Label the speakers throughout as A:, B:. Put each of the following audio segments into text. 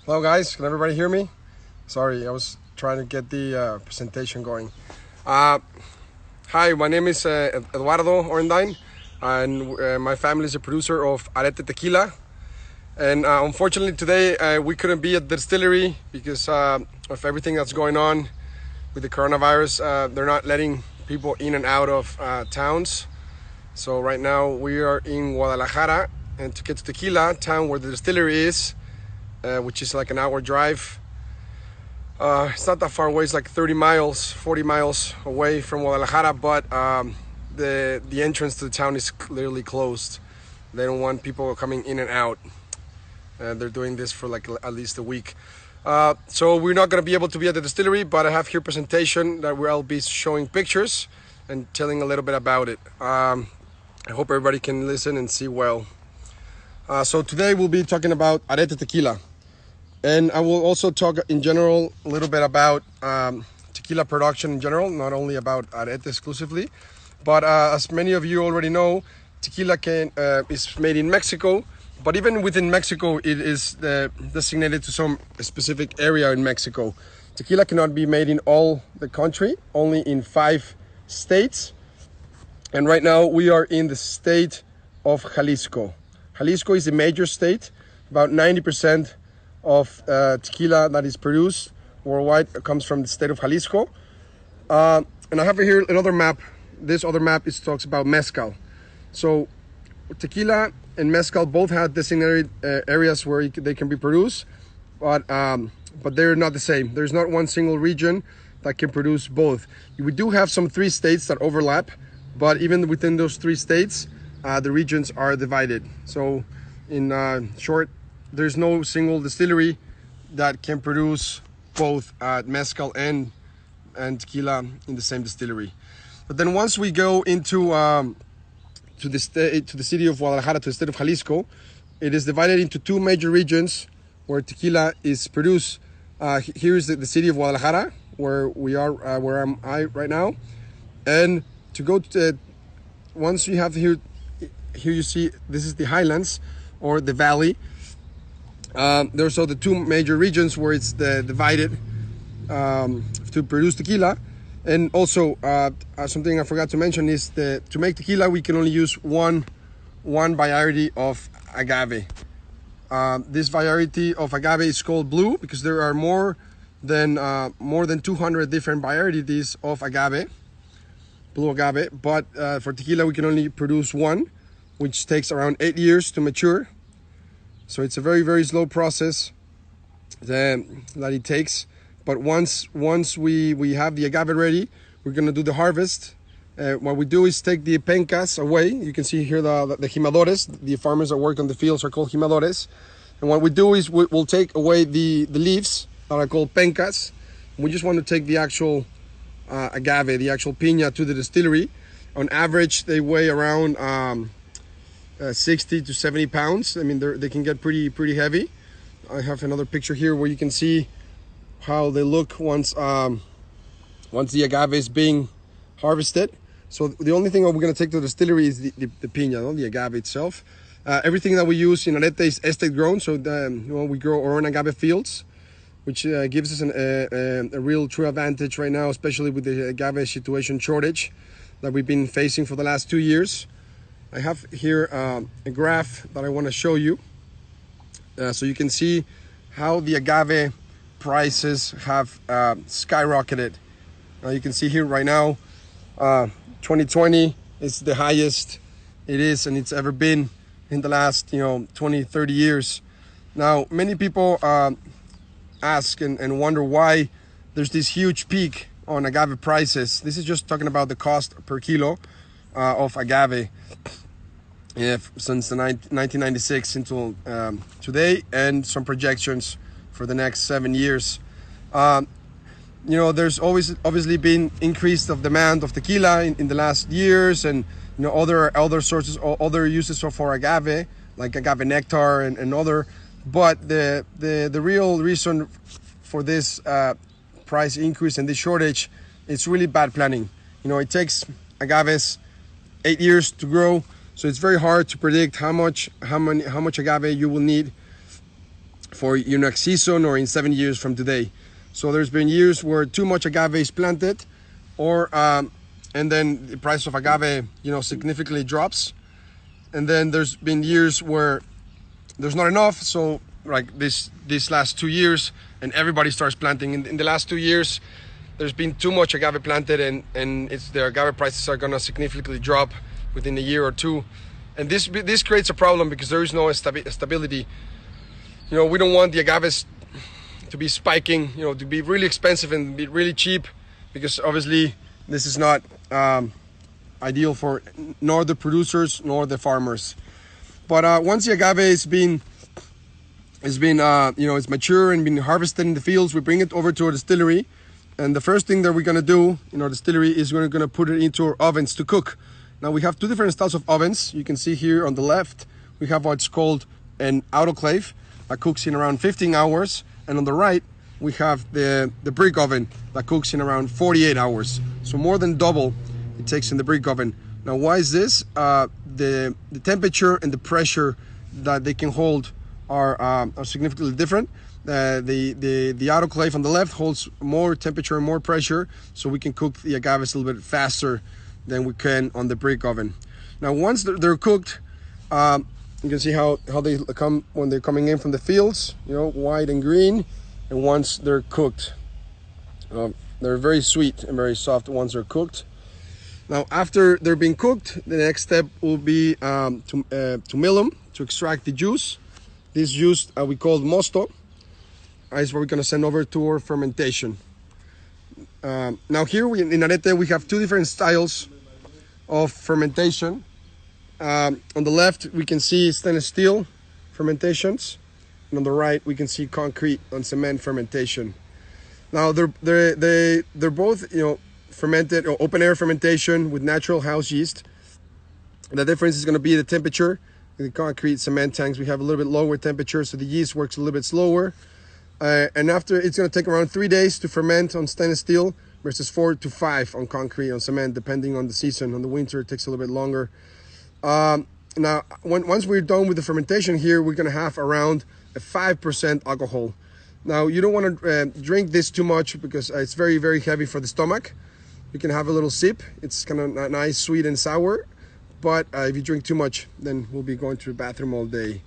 A: Hello guys, can everybody hear me? Sorry, I was trying to get the presentation going. Hi, my name is Eduardo Orendain, and my family is a producer of Arette Tequila. And unfortunately today we couldn't be at the distillery because of everything that's going on with the coronavirus. They're not letting people in and out of towns. So right now we are in Guadalajara, and to get to Tequila, town where the distillery is, which is like an hour drive. It's not that far away, it's like 30 miles, 40 miles away from Guadalajara, but the entrance to the town is clearly closed. They don't want people coming in and out. They're doing this for like at least a week. So we're not going to be able to be at the distillery, but I have here a presentation that where I'll be showing pictures and telling a little bit about it. I hope everybody can listen and see well. So today we'll be talking about Arette Tequila. And I will also talk in general a little bit about tequila production in general, not only about Arette exclusively. But as many of you already know, tequila is made in Mexico, but even within Mexico, it is designated to some specific area in Mexico. Tequila cannot be made in all the country, only in 5 states. And right now we are in the state of Jalisco. Jalisco is a major state. About 90% of tequila that is produced worldwide comes from the state of Jalisco. And I have here another map. This other map talks about mezcal. So tequila and mezcal both have designated areas where they can be produced, but they're not the same. There's not one single region that can produce both. We do have some 3 states that overlap, but even within those 3 states, the regions are divided. So in short, there's no single distillery that can produce both mezcal and tequila in the same distillery. But then once we go into to the city of Guadalajara, to the state of Jalisco, it is divided into 2 major regions where tequila is produced. Here is the city of Guadalajara, where we are, where I'm right now. And to go to once you have here you see this is the highlands or the valley. There's also the 2 major regions where it's divided to produce tequila. And also something I forgot to mention is that to make tequila we can only use one variety of agave. This variety of agave is called blue because there are more than 200 different varieties of agave, blue agave. But for tequila we can only produce one, which takes around 8 years to mature. So it's a very, very slow process that it takes. But once we have the agave ready, we're gonna do the harvest. What we do is take the pencas away. You can see here the jimadores. The farmers that work on the fields are called jimadores. And what we do is we'll take away the leaves that are called pencas. We just want to take the actual agave, the actual piña, to the distillery. On average, they weigh around 60 to 70 pounds. I mean, they can get pretty heavy. I have another picture here where you can see how they look once the agave is being harvested. So the only thing we're going to take to the distillery is the piña, the agave itself. Everything that we use in Arette is estate grown, so we grow our own agave fields, which gives us a real true advantage right now, especially with the agave situation shortage that we've been facing for the last 2 years. I have here a graph that I want to show you, so you can see how the agave prices have skyrocketed. You can see here right now, 2020 is the highest it is and it's ever been in the last 20-30 years. Now many people ask and wonder why there's this huge peak on agave prices. This is just talking about the cost per kilo of agave since the 1996 until today, and some projections for the next 7 years. There's obviously been increase of demand of tequila in the last years, and other sources or other uses for agave, like agave nectar and other. But the real reason for this price increase and this shortage is really bad planning. It takes agaves 8 years to grow, so it's very hard to predict how much agave you will need for your next season or in 7 years from today. So there's been years where too much agave is planted, or and then the price of agave, significantly drops. And then there's been years where there's not enough. So like this last 2 years, and everybody starts planting. In the last 2 years, there's been too much agave planted, and the agave prices are gonna significantly drop within a year or two. And this creates a problem because there is no stability. We don't want the agaves to be spiking, to be really expensive and be really cheap, because obviously this is not ideal for nor the producers nor the farmers. But once the agave is it's mature and been harvested in the fields, we bring it over to our distillery, and the first thing that we're gonna do in our distillery is we're gonna put it into our ovens to cook. Now we have two different styles of ovens. You can see here on the left we have what's called an autoclave that cooks in around 15 hours, and on the right we have the brick oven that cooks in around 48 hours. So more than double it takes in the brick oven. Now why is this? The temperature and the pressure that they can hold are significantly different. The autoclave on the left holds more temperature and more pressure, so we can cook the agaves a little bit faster than we can on the brick oven. Now once they're cooked, you can see how they come when they're coming in from the fields, white and green. And once they're cooked, they're very sweet and very soft once they're cooked. Now after they're being cooked, the next step will be to mill them, to extract the juice. This juice we call mosto is what we're going to send over to our fermentation. Now here in Arette we have two different styles of fermentation. On the left we can see stainless steel fermentations, and on the right we can see concrete and cement fermentation. Now they're both fermented or open air fermentation with natural house yeast. The difference is going to be the temperature. In the concrete cement tanks we have a little bit lower temperature, so the yeast works a little bit slower. And after, it's going to take around 3 days to ferment on stainless steel versus 4 to 5 on concrete, on cement, depending on the season. On the winter it takes a little bit longer. Now once we're done with the fermentation here, we're going to have around a 5% alcohol. Now you don't want to drink this too much because it's very, very heavy for the stomach. You can have a little sip. It's kind of nice, sweet and sour. But if you drink too much, then we'll be going to the bathroom all day.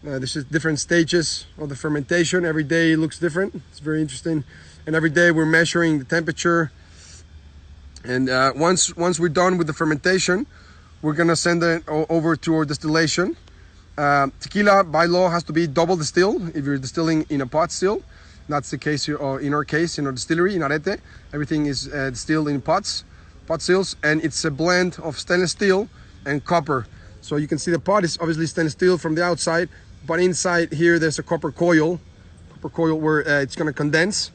A: This is different stages of the fermentation. Every day looks different. It's very interesting. And every day we're measuring the temperature. And once we're done with the fermentation, we're gonna send it over to our distillation. Tequila by law has to be double distilled if you're distilling in a pot still. That's the case here, or in our case, in our distillery in Arette. Everything is distilled in pot stills, and it's a blend of stainless steel and copper. So you can see the pot is obviously stainless steel from the outside, but inside here there's a copper coil where it's going to condense.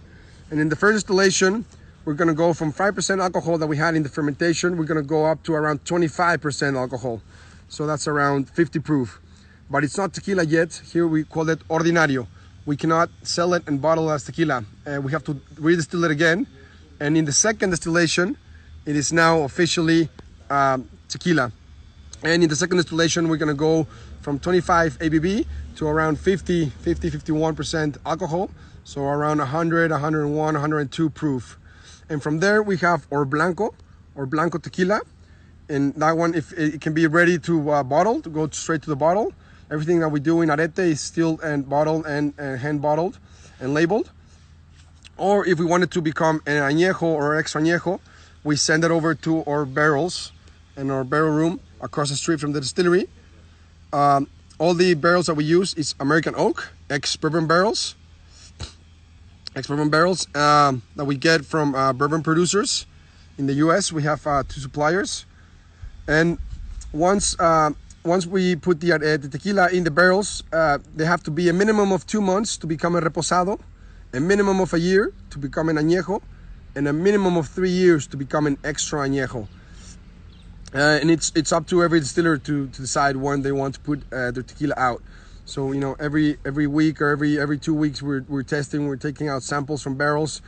A: And in the first distillation, we're going to go from 5% alcohol that we had in the fermentation, we're going to go up to around 25% alcohol. So that's around 50 proof. But it's not tequila yet. Here we call it ordinario. We cannot sell it and bottle as tequila. We have to redistill it again. And in the second distillation, it is now officially tequila. And in the second distillation, we're gonna go from 25 ABV to around 51% alcohol. So around 100, 101, 102 proof. And from there we have our blanco tequila. And that one, if it can be ready to bottle, to go straight to the bottle. Everything that we do in Arette is still and bottled and hand bottled and labeled. Or if we want it to become an añejo or extra añejo, we send it over to our barrels in our barrel room across the street from the distillery. All the barrels that we use is American oak, ex-bourbon barrels. That we get from bourbon producers in the US. We have 2 suppliers. And once we put the tequila in the barrels, they have to be a minimum of 2 months to become a reposado, a minimum of a year to become an añejo, and a minimum of 3 years to become an extra añejo. And it's up to every distiller to decide when they want to put their tequila out. So every week or every 2 weeks we're testing, we're taking out samples from barrels,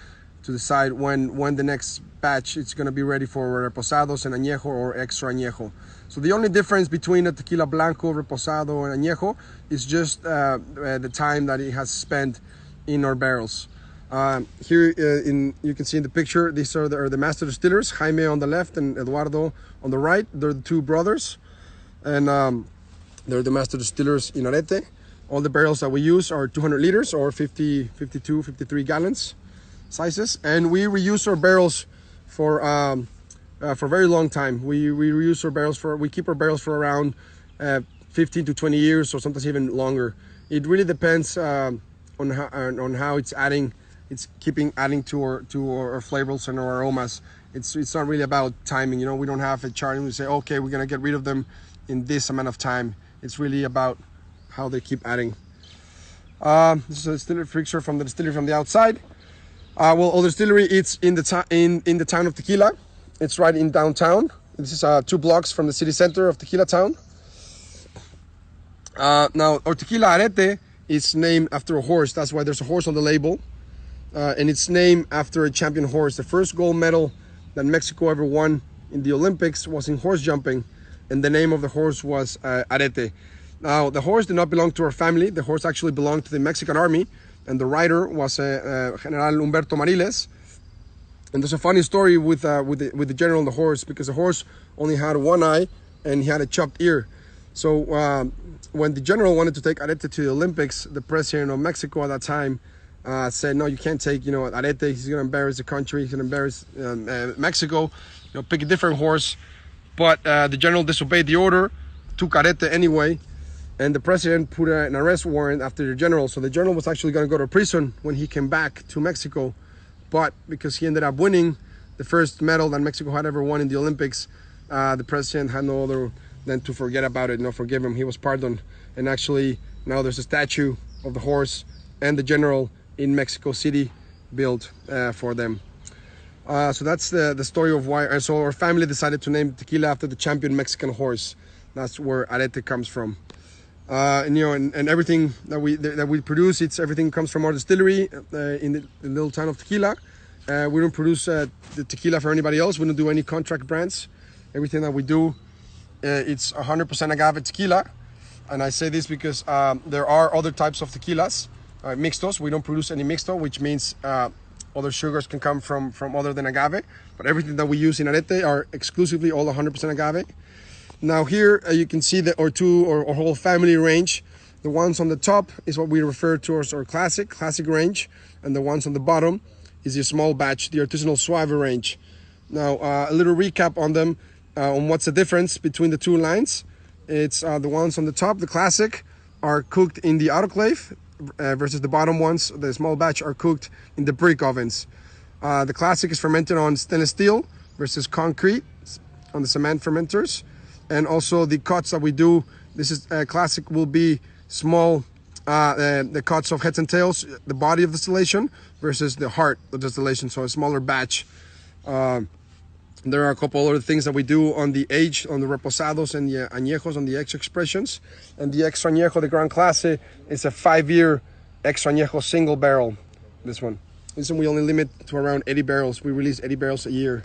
A: to decide when the next batch is going to be ready for reposados and añejo or extra añejo. So the only difference between a tequila blanco, reposado, and añejo is just the time that it has spent in our barrels. Here you can see in the picture, these are the master distillers, Jaime on the left and Eduardo on the right. They're the two brothers, and they're the master distillers in Arette. All the barrels that we use are 200 liters or 50, 52, 53 gallons sizes, and we reuse our barrels for a very long time. We reuse our barrels we keep our barrels for around 15 to 20 years, or sometimes even longer. It really depends on how it's keeping adding to our flavors and our aromas. It's not really about timing. You know, we don't have a chart and we say, okay, we're gonna get rid of them in this amount of time. It's really about how they keep adding. This is a distillery picture from the distillery from the outside. Well, our distillery, it's in the town of Tequila. It's right in downtown. This is 2 blocks from the city center of Tequila town. Now, our Tequila Arette is named after a horse. That's why there's a horse on the label. And it's named after a champion horse. The first gold medal that Mexico ever won in the Olympics was in horse jumping, and the name of the horse was Arette. Now, the horse did not belong to our family. The horse actually belonged to the Mexican army, and the rider was General Humberto Mariles. And there's a funny story with the general and the horse, because the horse only had one eye and he had a chopped ear. So when the general wanted to take Arette to the Olympics, the president of Mexico at that time said, no, you can't take, Arette. He's going to embarrass the country. He's going to embarrass Mexico. Pick a different horse. But the general disobeyed the order, took Arette anyway, and the president put an arrest warrant after the general. So the general was actually going to go to prison when he came back to Mexico. But because he ended up winning the first medal that Mexico had ever won in the Olympics, the president had no other than to forget about it, forgive him. He was pardoned. And actually, now there's a statue of the horse and the general in Mexico City built for them. So that's the story of why. So our family decided to name Tequila after the champion Mexican horse. That's where Arette comes from. And everything that we produce, everything comes from our distillery in the little town of Tequila. We don't produce the tequila for anybody else. We don't do any contract brands. Everything that we do, it's 100% agave tequila. And I say this because there are other types of tequilas, mixtos. We don't produce any mixto, which means other sugars can come from other than agave. But everything that we use in Arette are exclusively all 100% agave. Now here you can see our whole family range. The ones on the top is what we refer to as our classic range, and the ones on the bottom is the small batch, the artisanal suave range. Now a little recap on them, on what's the difference between the two lines. It's the ones on the top, the classic, are cooked in the autoclave, versus the bottom ones, the small batch, are cooked in the brick ovens. The classic is fermented on stainless steel versus concrete on the cement fermenters. And also the cuts that we do, this is classic, will be small, the cuts of heads and tails, the body of distillation versus the heart of distillation, so a smaller batch. There are a couple other things that we do on the age, on the reposados and the añejos, on the extra expressions. And the extra añejo, the Gran Clase, is a 5-year extra añejo single barrel. This one we only limit to around 80 barrels. We release 80 barrels a year.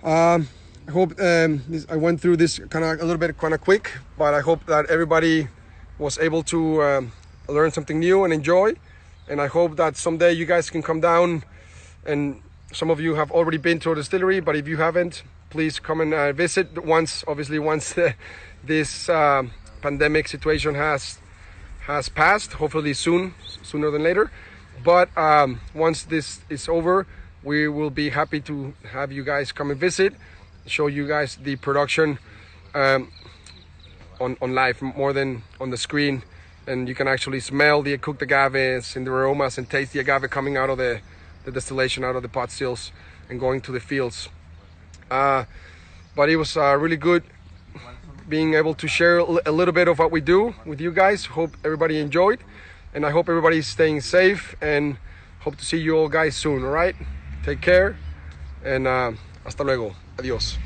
A: I hope I went through this a little bit quick, but I hope that everybody was able to learn something new and enjoy. And I hope that someday you guys can come down, and some of you have already been to a distillery, but if you haven't, please come and visit once this pandemic situation has passed, hopefully sooner than later. But once this is over, we will be happy to have you guys come and visit, show you guys the production on live more than on the screen, and you can actually smell the cooked agaves and the aromas and taste the agave coming out of the distillation, out of the pot stills and going to the fields. But it was really good being able to share a little bit of what we do with you guys. Hope everybody enjoyed, and I hope everybody's staying safe, and hope to see you all guys soon. All right, take care, and hasta luego. Adiós.